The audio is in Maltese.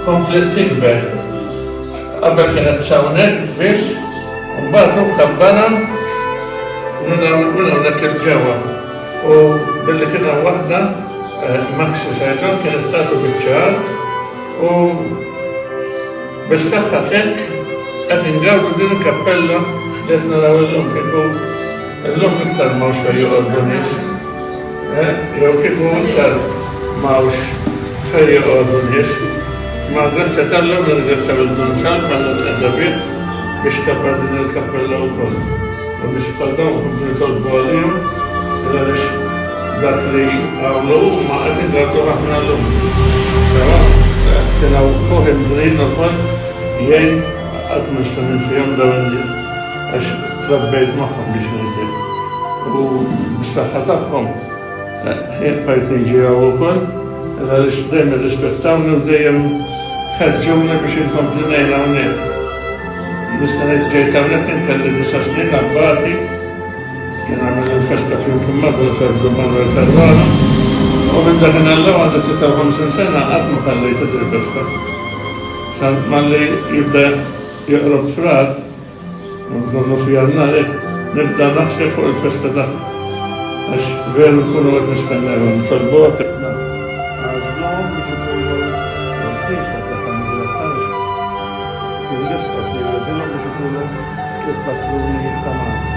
komplet tikber. Qabel kienet sawnek biss, u mbagħad kabbana minn hawnhekk il-ġewwa. U billi kien hemm waħda Maxi Sajton kienet tagħtu biċ-ċar u bis-saħħa fekk qed ingawdu din il-kappella li qed naraw illum kieku illum iktar m'hawnx fejn joqogħdu nies. Jew kieku iktar m'hawnx fejn joqogħdu nies. Ma grazzja tal-lum nirgrazzja bil-Dunsal bħala l-qedabir biex kabbar din il-kappella wkoll. U biex bħal dawn komplu jitolbu għalihom għaliex dak li għawlu ma qed ingardu ħafna llum. Kien hawn fuq il-drin ukoll jgħin qatt mhux ninsihom dawn għax trabbejt magħhom biex ngħidlek. U bis-saħħa tagħhom partinġi hawn ukoll għaliex dejjem irrispettawni u dejjem ħeġġuna biex inkomplu ngħid hawnhekk. Nista' ngħid ġejt hawnhekk inkelli 9 snin abbati kien għamel il-festa flimkien magħna sardu Manuel Caruana u minn dakinhar għandu 53 sena qatt ma ħallejt il-festa. San malli jibda joqrob frar u nkollu fiha n-nar nibda naħseb fuq il-festa tagħha. Għax veru nkunu qed nistennewhom nsolbuha kitna. Għażluhom biex ikunu l-ħisa tagħhom il-ħarġ kien jisqot li għażilhom biex ikunu il-patruni ta' Malta.